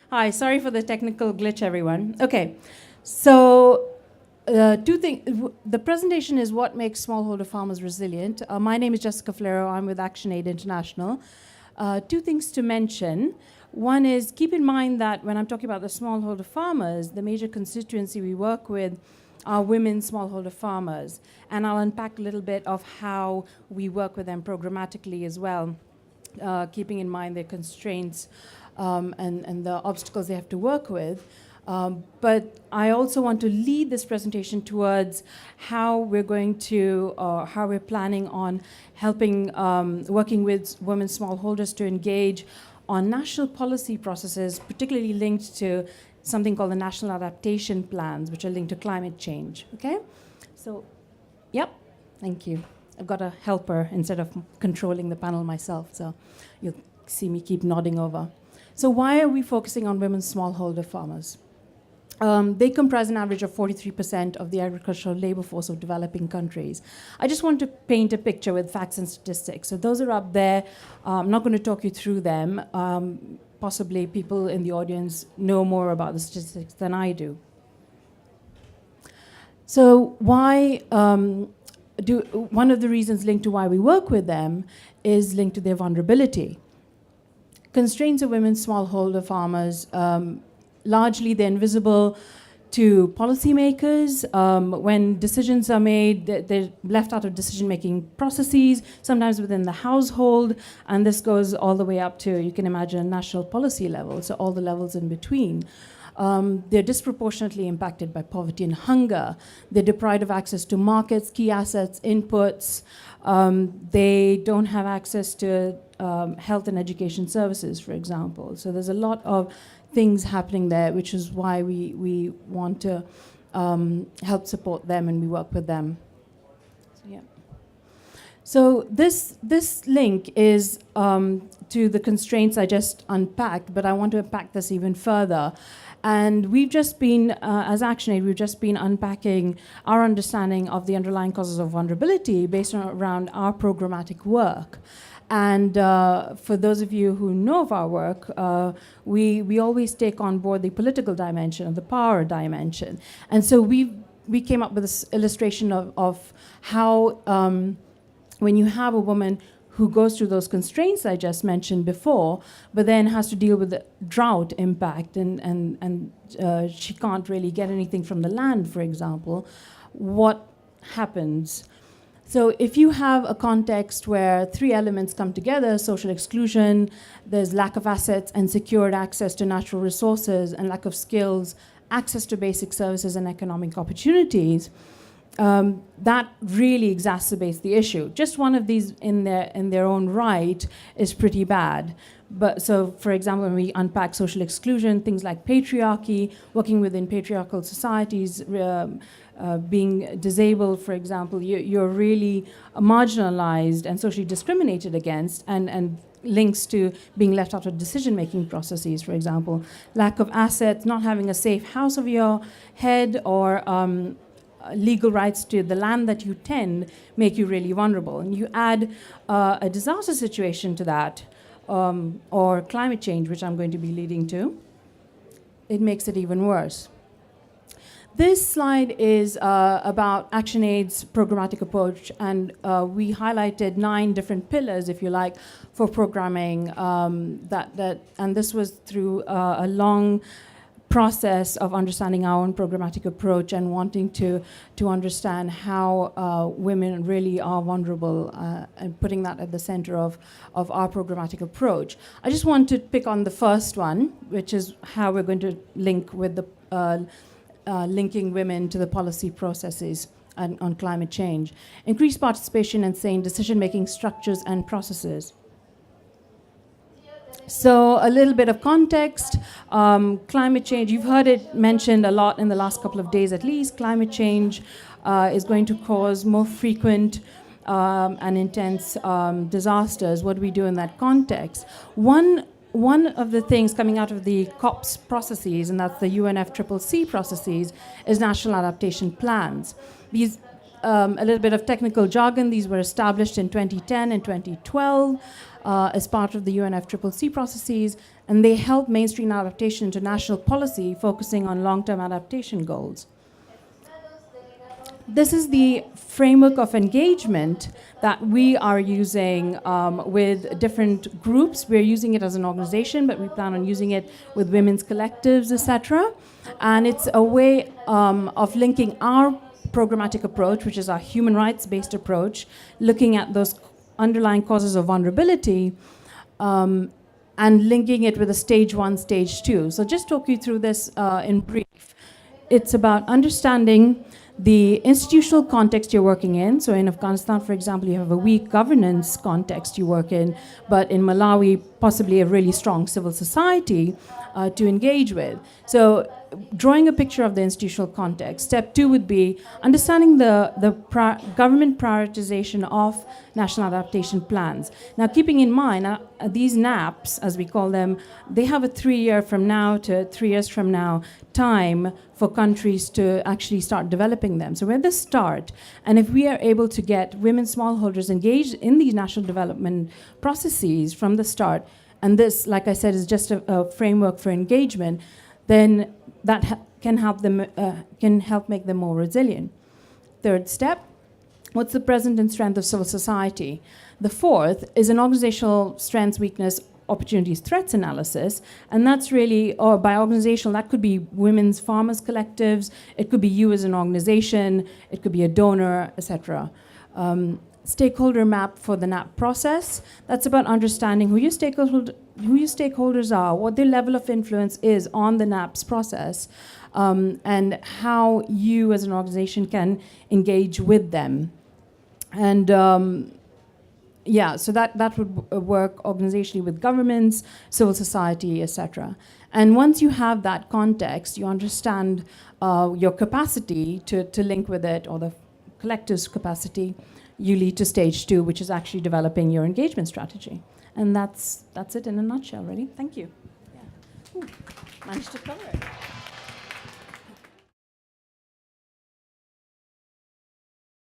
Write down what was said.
Hi, sorry for the technical glitch, everyone. Okay, so two things. The presentation is what makes smallholder farmers resilient. My name is Jessica Flero. I'm with ActionAid International. Two things to mention. One is keep in mind that when I'm talking about the smallholder farmers, the major constituency we work with are women smallholder farmers. And I'll unpack a little bit of how we work with them programmatically as well, keeping in mind their constraints and the obstacles they have to work with. But I also want to lead this presentation towards how we're going to, how we're planning on helping, working with women smallholders to engage on national policy processes, particularly linked to something called the National Adaptation Plans, which are linked to climate change, okay? So, yep, thank you. I've got a helper instead of controlling the panel myself, so you'll see me keep nodding over. So why are we focusing on women smallholder farmers? They comprise an average of 43% of the agricultural labor force of developing countries. I just want to paint a picture with facts and statistics. So those are up there. I'm not going to talk you through them. Possibly people in the audience know more about the statistics than I do. So why one of the reasons linked to why we work with them is linked to their vulnerability. Constraints of women smallholder farmers, largely they're invisible to policymakers. When decisions are made, they're left out of decision-making processes, sometimes within the household, and this goes all the way up to, you can imagine, national policy level, so all the levels in between. They're disproportionately impacted by poverty and hunger. They're deprived of access to markets, key assets, inputs. They don't have access to health and education services, for example. So there's a lot of things happening there, which is why we want to help support them and we work with them. So, yeah. So this link is to the constraints I just unpacked, but I want to unpack this even further. And we've just been, as ActionAid, we've just been unpacking our understanding of the underlying causes of vulnerability based on around our programmatic work. And for those of you who know of our work, we always take on board the political dimension, the power dimension. And so we came up with this illustration of how when you have a woman who goes through those constraints I just mentioned before, but then has to deal with the drought impact and she can't really get anything from the land, for example, what happens? So if you have a context where three elements come together, social exclusion, there's lack of assets and secured access to natural resources, and lack of skills, access to basic services and economic opportunities, that really exacerbates the issue. Just one of these in their own right is pretty bad. But so, for example, when we unpack social exclusion, things like patriarchy, working within patriarchal societies, being disabled, for example, you're really marginalized and socially discriminated against, and links to being left out of decision-making processes, for example. Lack of assets, not having a safe house over your head, or legal rights to the land that you tend make you really vulnerable. And you add a disaster situation to that, or climate change, which I'm going to be leading to, it makes it even worse. This slide is about ActionAid's programmatic approach, and we highlighted 9 different pillars, if you like, for programming. And this was through a long process of understanding our own programmatic approach and wanting to understand how women really are vulnerable, and putting that at the center of our programmatic approach. I just want to pick on the first one, which is how we're going to link with the linking women to the policy processes on climate change. Increased participation in sane decision-making structures and processes. So a little bit of context, climate change, you've heard it mentioned a lot in the last couple of days at least. Climate change is going to cause more frequent and intense disasters. What do we do in that context? One of the things coming out of the COPS processes, and that's the UNFCCC processes, is national adaptation plans. These, a little bit of technical jargon, these were established in 2010 and 2012. as part of the UNFCCC processes, and they help mainstream adaptation into national policy, focusing on long-term adaptation goals. This is the framework of engagement that we are using with different groups. We're using it as an organization, but we plan on using it with women's collectives, etc. And it's a way of linking our programmatic approach, which is our human rights-based approach, looking at those underlying causes of vulnerability, and linking it with a stage 1, stage 2. So just talk you through this in brief. It's about understanding the institutional context you're working in. So in Afghanistan, for example, you have a weak governance context you work in, but in Malawi, possibly a really strong civil society to engage with. So drawing a picture of the institutional context. Step 2 would be understanding the government prioritization of national adaptation plans. Now, keeping in mind, these NAPs, as we call them, they have a 3-year from now to 3 years from now time for countries to actually start developing them. So we're at the start, and if we are able to get women smallholders engaged in these national development processes from the start, and this, like I said, is just a framework for engagement, then that can help make them more resilient. Third step, what's the present and strength of civil society? The fourth is an organizational strengths, weakness, opportunities, threats analysis, and that's really, or by organizational, that could be women's farmers collectives, it could be you as an organization, it could be a donor, etc. Stakeholder map for the NAP process. That's about understanding who your stakeholders are, what their level of influence is on the NAP's process, and how you as an organization can engage with them. And yeah, so that would work organizationally with governments, civil society, etc. And once you have that context, you understand your capacity to link with it, or the collective's capacity, you lead to stage 2, which is actually developing your engagement strategy. And that's it in a nutshell, really. Thank you. Yeah. Ooh, managed to cover it.